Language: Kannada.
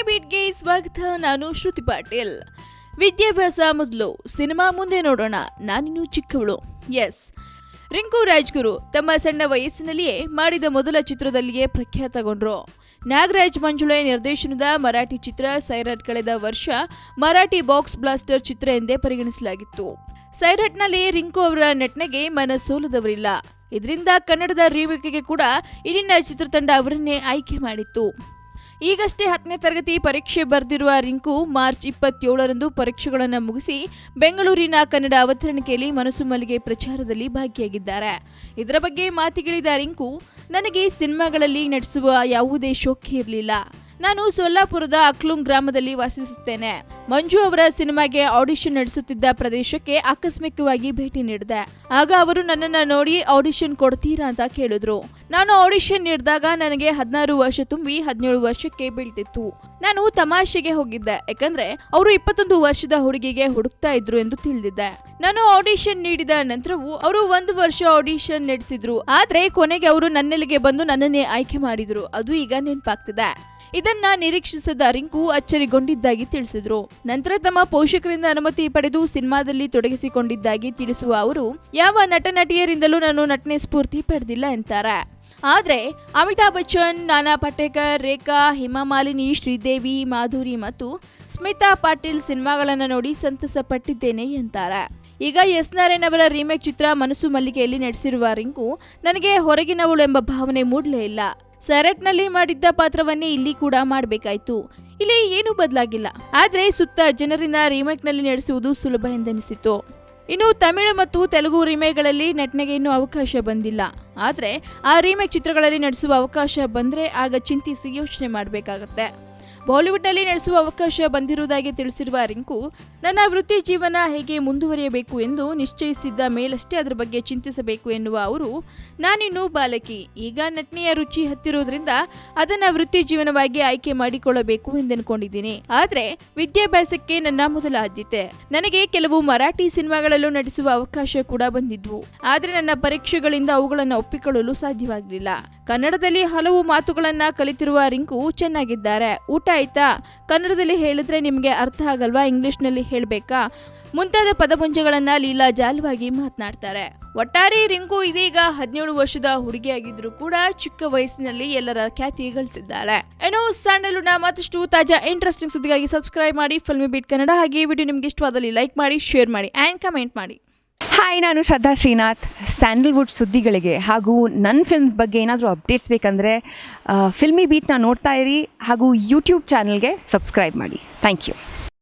ಬೀಟ್ಗೆ ಸ್ವಾಗತ. ನಾನು ಶ್ರುತಿ ಪಾಟೀಲ್. ವಿದ್ಯಾಭ್ಯಾಸ ಮೊದಲು, ಸಿನಿಮಾ ಮುಂದೆ ನೋಡೋಣ, ನಾನಿನ್ನು ಚಿಕ್ಕವಳು. ಎಸ್, ರಿಂಕು ರಾಜ್ಗುರು ತಮ್ಮ ಸಣ್ಣ ವಯಸ್ಸಿನಲ್ಲಿಯೇ ಮಾಡಿದ ಮೊದಲ ಚಿತ್ರದಲ್ಲಿಯೇ ಪ್ರಖ್ಯಾತಗೊಂಡ್ರು. ನಾಗರಾಜ್ ಮಂಜುಳೆ ನಿರ್ದೇಶನದ ಮರಾಠಿ ಚಿತ್ರ ಸೈರಾಟ್ ಕಳೆದ ವರ್ಷ ಮರಾಠಿ ಬಾಕ್ಸ್ ಬ್ಲಾಸ್ಟರ್ ಚಿತ್ರ ಎಂದೇ ಪರಿಗಣಿಸಲಾಗಿತ್ತು. ಸೈರಾಟ್ನಲ್ಲಿ ರಿಂಕು ಅವರ ನಟನೆಗೆ ಮನಸೋಲದವರಿಲ್ಲ. ಇದರಿಂದ ಕನ್ನಡದ ರೀಮೇಕ್ಗೆ ಕೂಡ ಇಲ್ಲಿನ ಚಿತ್ರತಂಡ ಅವರನ್ನೇ ಆಯ್ಕೆ ಮಾಡಿತ್ತು. ಈಗಷ್ಟೇ 10ನೇ ತರಗತಿ ಪರೀಕ್ಷೆ ಬರೆದಿರುವ ರಿಂಕು ಮಾರ್ಚ್ 27ರಂದು ಪರೀಕ್ಷೆಗಳನ್ನು ಮುಗಿಸಿ ಬೆಂಗಳೂರಿನ ಕನ್ನಡ ಅವತರಣಿಕೆಯಲ್ಲಿ ಮನಸ್ಸು ಮಲ್ಲಿಗೆ ಪ್ರಚಾರದಲ್ಲಿ ಭಾಗಿಯಾಗಿದ್ದಾರೆ. ಇದರ ಬಗ್ಗೆ ಮಾತಿಗಿಳಿದ ರಿಂಕು, ನನಗೆ ಸಿನಿಮಾಗಳಲ್ಲಿ ನಟಿಸುವ ಯಾವುದೇ ಶೋಕಿ ಇರಲಿಲ್ಲ. ನಾನು ಸೊಲ್ಲಾಪುರದ ಅಕ್ಲುಂಗ್ ಗ್ರಾಮದಲ್ಲಿ ವಾಸಿಸುತ್ತೇನೆ. ಮಂಜು ಅವರ ಸಿನಿಮಾಗೆ ಆಡಿಷನ್ ನಡೆಸುತ್ತಿದ್ದ ಪ್ರದೇಶಕ್ಕೆ ಆಕಸ್ಮಿಕವಾಗಿ ಭೇಟಿ ನೀಡಿದೆ. ಆಗ ಅವರು ನನ್ನನ್ನು ನೋಡಿ ಆಡಿಷನ್ ಕೊಡ್ತೀರಾ ಅಂತ ಕೇಳಿದ್ರು. ನಾನು ಆಡಿಷನ್ ನೀಡಿದಾಗ ನನಗೆ 16 ವರ್ಷ ತುಂಬಿ 17 ವರ್ಷಕ್ಕೆ ಬೀಳ್ತಿತ್ತು. ನಾನು ತಮಾಷೆಗೆ ಹೋಗಿದ್ದೆ, ಯಾಕಂದ್ರೆ ಅವರು 21 ವರ್ಷದ ಹುಡುಗಿಗೆ ಹುಡುಕ್ತಾ ಇದ್ರು ಎಂದು ತಿಳಿದಿದ್ದೆ. ನಾನು ಆಡಿಷನ್ ನೀಡಿದ ನಂತರವೂ ಅವರು 1 ವರ್ಷ ಆಡಿಷನ್ ನಡೆಸಿದ್ರು. ಆದ್ರೆ ಕೊನೆಗೆ ಅವರು ನನ್ನೆಲ್ಲಿಗೆ ಬಂದು ನನ್ನನ್ನೇ ಆಯ್ಕೆ ಮಾಡಿದ್ರು. ಅದು ಈಗ ನೆನಪಾಗ್ತಿದೆ. ಇದನ್ನ ನಿರೀಕ್ಷಿಸದ ರಿಂಕು ಅಚ್ಚರಿಗೊಂಡಿದ್ದಾಗಿ ತಿಳಿಸಿದ್ರು. ನಂತರ ತಮ್ಮ ಪೋಷಕರಿಂದ ಅನುಮತಿ ಪಡೆದು ಸಿನಿಮಾದಲ್ಲಿ ತೊಡಗಿಸಿಕೊಂಡಿದ್ದಾಗಿ ತಿಳಿಸುವ ಅವರು, ಯಾವ ನಟ ನಟಿಯರಿಂದಲೂ ನಾನು ನಟನೆ ಸ್ಫೂರ್ತಿ ಪಡೆದಿಲ್ಲ ಎಂತಾರೆ. ಆದ್ರೆ ಅಮಿತಾಬ್ ಬಚ್ಚನ್, ನಾನಾ ಪಾಟೇಕರ್, ರೇಖಾ, ಹೇಮಾ ಮಾಲಿನಿ, ಶ್ರೀದೇವಿ, ಮಾಧುರಿ ಮತ್ತು ಸ್ಮಿತಾ ಪಾಟೀಲ್ ಸಿನಿಮಾಗಳನ್ನು ನೋಡಿ ಸಂತಸ ಪಟ್ಟಿದ್ದೇನೆ ಎಂತಾರೆ. ಈಗ ಎಸ್ ನಾರಾಯಣ್ ಅವರ ರೀಮೇಕ್ ಚಿತ್ರ ಮನಸ್ಸು ಮಲ್ಲಿಗೆಯಲ್ಲಿ ನಟಿಸಿರುವ ರಿಂಕು, ನನಗೆ ಹೊರಗಿನವಳು ಎಂಬ ಭಾವನೆ ಮೂಡಲೇ ಇಲ್ಲ. ಸೈರಾಟ್ನಲ್ಲಿ ಮಾಡಿದ್ದ ಪಾತ್ರವನ್ನೇ ಇಲ್ಲಿ ಕೂಡ ಮಾಡಬೇಕಾಯ್ತು. ಇಲ್ಲಿ ಏನೂ ಬದಲಾಗಿಲ್ಲ. ಆದ್ರೆ ಸುತ್ತ ಜನರಿಂದ ರೀಮೇಕ್ನಲ್ಲಿ ನಡೆಸುವುದು ಸುಲಭ ಎಂದೆನಿಸಿತು. ಇನ್ನು ತಮಿಳು ಮತ್ತು ತೆಲುಗು ರೀಮೇಕ್ಗಳಲ್ಲಿ ನಟನೆಗೆ ಇನ್ನೂ ಅವಕಾಶ ಬಂದಿಲ್ಲ. ಆದ್ರೆ ಆ ರೀಮೇಕ್ ಚಿತ್ರಗಳಲ್ಲಿ ನಡೆಸುವ ಅವಕಾಶ ಬಂದ್ರೆ ಆಗ ಚಿಂತಿಸಿ ಯೋಚನೆ ಮಾಡಬೇಕಾಗತ್ತೆ. ಬಾಲಿವುಡ್ನಲ್ಲಿ ನಡೆಸುವ ಅವಕಾಶ ಬಂದಿರುವುದಾಗಿ ತಿಳಿಸಿರುವ ರಿಂಕು, ನನ್ನ ವೃತ್ತಿ ಜೀವನ ಹೇಗೆ ಮುಂದುವರಿಯಬೇಕು ಎಂದು ನಿಶ್ಚಯಿಸಿದ್ದ ಮೇಲಷ್ಟೇ ಅದರ ಬಗ್ಗೆ ಚಿಂತಿಸಬೇಕು ಎನ್ನುವ ಅವರು, ನಾನಿನ್ನೂ ಬಾಲಕಿ, ಈಗ ನಟನೆಯ ರುಚಿ ಹತ್ತಿರೋದ್ರಿಂದ ಅದನ್ನ ವೃತ್ತಿ ಜೀವನವಾಗಿ ಆಯ್ಕೆ ಮಾಡಿಕೊಳ್ಳಬೇಕು ಎಂದನ್ಕೊಂಡಿದ್ದೀನಿ. ಆದ್ರೆ ವಿದ್ಯಾಭ್ಯಾಸಕ್ಕೆ ನನ್ನ ಮೊದಲ ಆದ್ಯತೆ. ನನಗೆ ಕೆಲವು ಮರಾಠಿ ಸಿನಿಮಾಗಳಲ್ಲೂ ನಟಿಸುವ ಅವಕಾಶ ಕೂಡ ಬಂದಿದ್ವು. ಆದ್ರೆ ನನ್ನ ಪರೀಕ್ಷೆಗಳಿಂದ ಅವುಗಳನ್ನು ಒಪ್ಪಿಕೊಳ್ಳಲು ಸಾಧ್ಯವಾಗಲಿಲ್ಲ. ಕನ್ನಡದಲ್ಲಿ ಹಲವು ಮಾತುಗಳನ್ನ ಕಲಿತಿರುವ ರಿಂಕು ಚೆನ್ನಾಗಿದ್ದಾರೆ. ಊಟ ಆಯ್ತಾ? ಕನ್ನಡದಲ್ಲಿ ಹೇಳಿದ್ರೆ ನಿಮಗೆ ಅರ್ಥ ಆಗಲ್ವಾ? ಇಂಗ್ಲಿಷ್ನಲ್ಲಿ ಹೇಳಬೇಕಾ? ಮುಂತಾದ ಪದಪುಂಜಗಳನ್ನ ಲೀಲಾಜಾಲವಾಗಿ ಮಾತನಾಡ್ತಾರೆ. ಒಟ್ಟಾರೆ ರಿಂಕು ಇದೀಗ 17 ವರ್ಷದ ಹುಡುಗಿಯಾಗಿದ್ರು ಕೂಡ ಚಿಕ್ಕ ವಯಸ್ಸಿನಲ್ಲಿ ಎಲ್ಲರ ಖ್ಯಾತಿ ಗಳಿಸಿದ್ದಾರೆ. ಏನೋ ಸ್ಯಾಂಡಲ್ವುಡ್ನ ಮತ್ತಷ್ಟು ತಾಜಾ ಇಂಟ್ರೆಸ್ಟಿಂಗ್ ಸುದ್ದಿಗಾಗಿ ಸಬ್ಸ್ಕ್ರೈಬ್ ಮಾಡಿ ಫಿಲ್ಮಿ ಬೀಟ್ ಕನ್ನಡ. ಹಾಗೆ ಈ ವಿಡಿಯೋ ನಿಮ್ಗೆ ಇಷ್ಟವಾದಲ್ಲಿ ಲೈಕ್ ಮಾಡಿ, ಶೇರ್ ಮಾಡಿ ಆ್ಯಂಡ್ ಕಮೆಂಟ್ ಮಾಡಿ. ಹಾಯ್, ನಾನು ಶ್ರದ್ಧಾ ಶ್ರೀನಾಥ್. ಸ್ಯಾಂಡಲ್ವುಡ್ ಸುದ್ದಿಗಳಿಗೆ ಹಾಗೂ ನನ್ನ ಫಿಲ್ಮ್ಸ್ ಬಗ್ಗೆ ಏನಾದರೂ ಅಪ್ಡೇಟ್ಸ್ ಬೇಕಂದರೆ ಫಿಲ್ಮಿ ಬೀಟ್ನ ನೋಡ್ತಾ ಇರಿ ಹಾಗೂ ಯೂಟ್ಯೂಬ್ ಚಾನಲ್ಗೆ ಸಬ್ಸ್ಕ್ರೈಬ್ ಮಾಡಿ. Thank you.